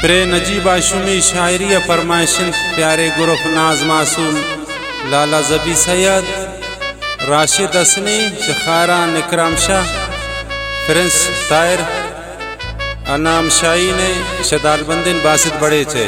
Pray Najeeb आशुमी शायरी फरमाइशन प्यारे गुरुफ नाज मासूम लाला जबी सैयद राशिद असनी शखारा निकराम शाह प्रिंस तायर अनाम शाही ने शदालबंदिन बासित बड़े थे।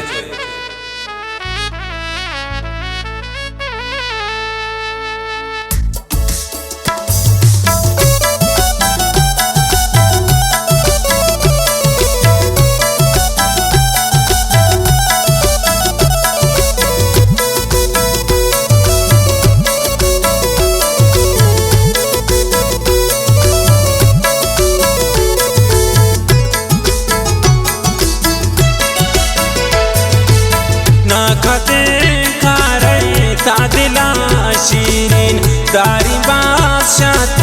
शीरीन दारी बादशाह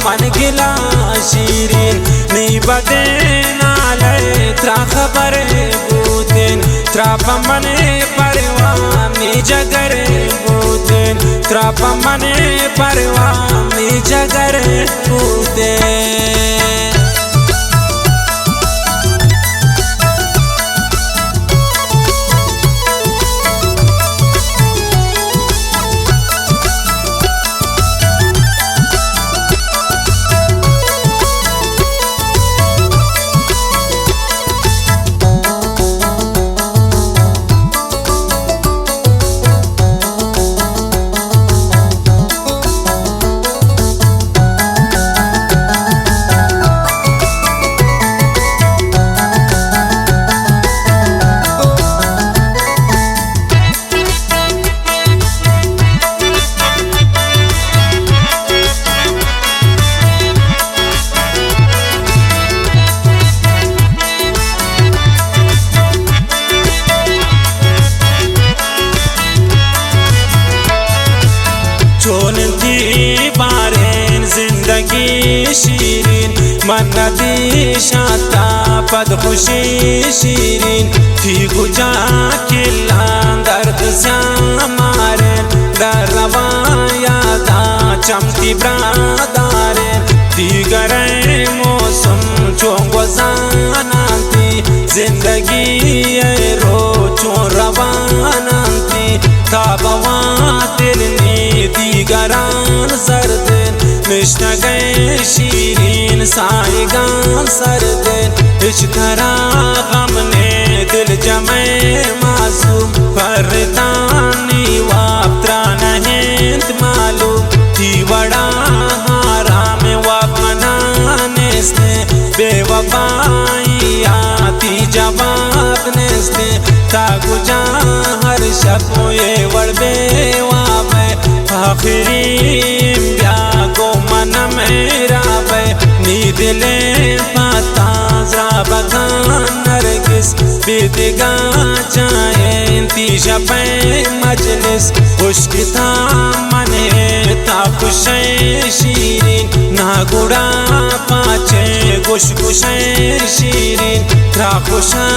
मन गिला शीरीन नी बदे नाले त्रा खबर बूतेन त्रा पमने परवानी जगर बूतेन त्रा पमने परवानी जगर बूतेन। जिंदगी शीरीन मन दिशाता पद खुशी शीरीन थी गुजा किला दर्द से मारे डरवा यादा चमकी ब्रादारे दीगर मौसम चोंगो जानाती जिंदगी रो चो रवानाती ताबवा दिल नी दीगरान सर्द निश्न गए शीरीन साइगान सर्देन इश्तरा गम ने दिल जमे मासूम फरदानी वापत्रा नहेंत मालूम थी वड़ा हारा में वापनाने से बेवफाई आती जवाब ने से तागुजा हर शब्द ये वड़ बेवा में आखिरी मन मेरा बे नींद ले पाता जरा बगान नरगिस बीतगा जाए इंतिशा पे मजलिस खुशकिता मने ता खुशे शीरीन ना गुड़ा पाचे खुश खुशे शीरीन त्रा खुशा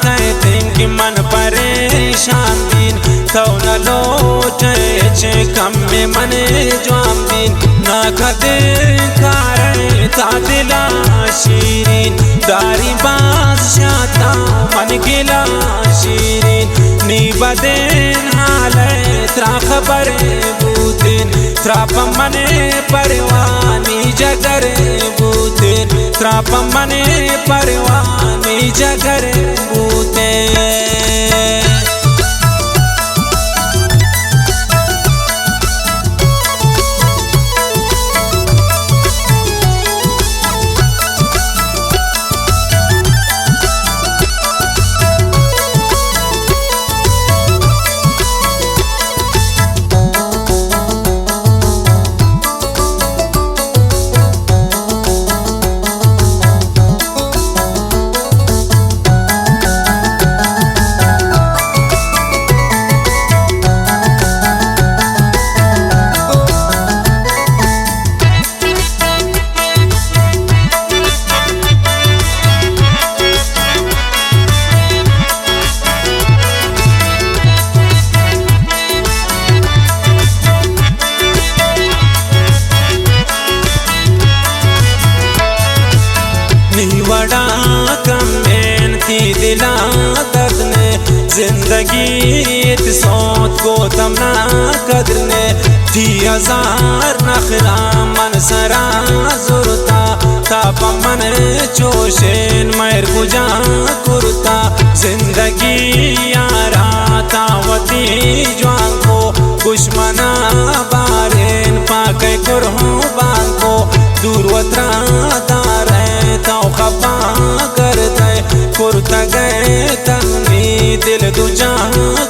कहते कि मन परेशान दिन तो न लोटे चे कम में मने जाम दिन ना कदे कारे ता दिला शीरीन दारी बादशाह मन गिला शीरीन नी बदेन हाले त्रा खबर बूतेन त्रा पमने परवानी जगर बूतेन त्रा पमने परवानी जगर बूतेन। जिंदगी सोत को तमना कदरने 10,000 नखरा मन सरा जुरता ताप मन चोशेन मैर गुजा कुरता जिंदगी यारा तावती जवान को दुश्मना बारेन पाके कुरहो बांको दूर वत्रा दारे ताव खपा कर दे कुरता गए तमनी दिल दुजा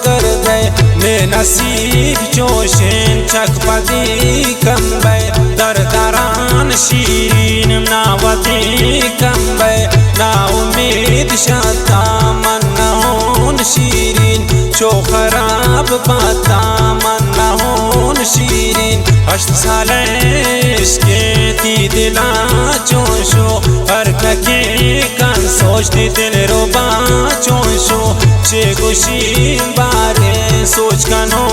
कर दे ने नसीब चोशेन चकपदी कम बे दर दरान शीरीन नावती कम बे ना उम्मीद शाता मन होन शीरीन चो खराब बाता मन होन शीरीन 8 साल इसके ती दिला चोशो हर कके कान सोचती दिल रोबा चोशो चे गुशी बारे सोच कानो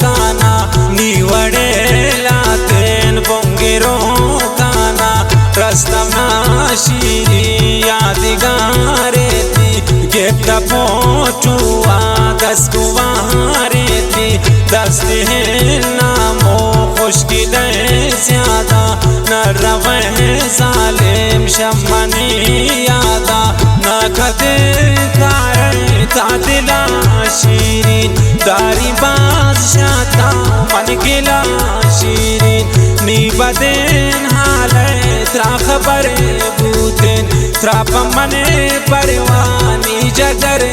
काना नीवड़े लातेन बोंगेरो काना रस्तम ना शीरी यादगारे थी गेप्ता पोचुआ 10 गुवारे थी 10 नामो खुशकी दे ज्यादा न रवे जालिम शमनी यादा न कदे कार तादिला शीरीन दारी बादशाता मन गिला शीरीन नी बदेन हाले त्रा खबर बूतेन त्राप मने परवानी जगर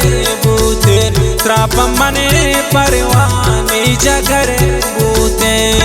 बूतेन त्राप मने परवानी जगर बूतेन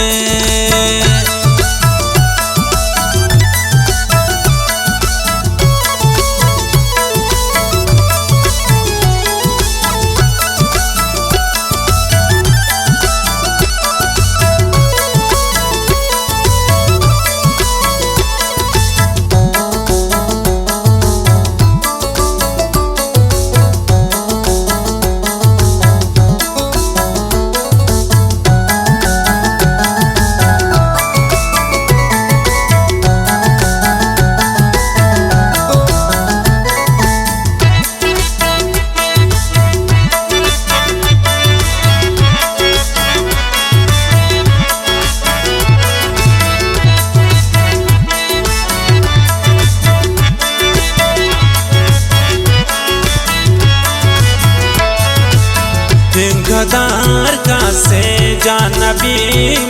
गदार का से जाना भी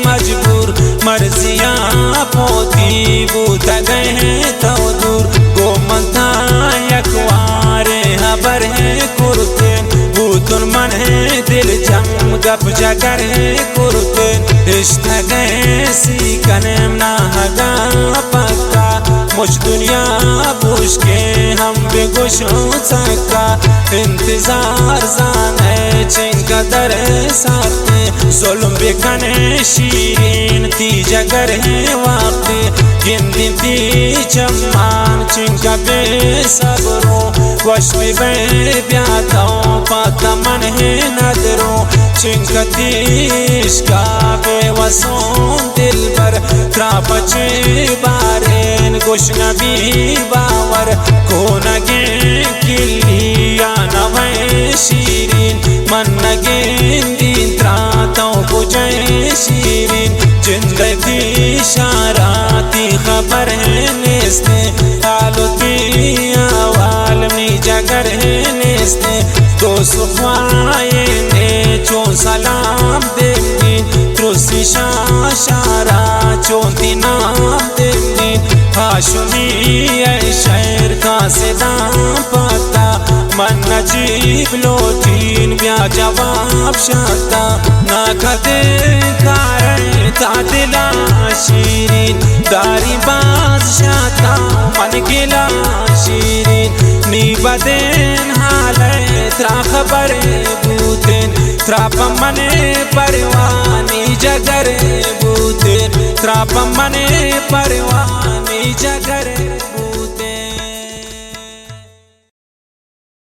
मजबूर मर्जिया पोती बूत गए तो दूर गोमता यकवारे हबर है कुर्ते बूतुन मन है दिल जम गप जगर है कुर्ते रिश्ता गए सी कनेम ना हगा पक्का मुझ दुनिया पूछ के हम बेगुश हो सका इंतजार जाने चिंका दर साथे जुल्म बेखने शीरीन ती जगर है वाक़े गिनती ती चम्मान चिंका बेसब्रो वश में बे ब्याताओं पाता मन है नदरों चिंका तीश्का बेवसों दिल पर त्रापचे बारेन गुश नबी बावर को नगे किलिया नवे शीरीन मन नगेन दिन त्रातों को जय शीरीन जिंदगी शाराती खबर है नेस्ते हालती आवाल में जगर है नेस्ते तो सुखवाए ने चो सलाम देंगी त्रुसी शारा चोती नाम देंगी हाशुमी शहर का सिदाम पता मन नजीब लोटीन ब्या जवाब शाता ना कदे कार तादिला शीरीन दारी बादशाता मन गिला शीरीन नी बदेन हाले त्रा खबर बूतेन त्राप मने परवानी जगर बूतेन त्राप मने परवानी जगर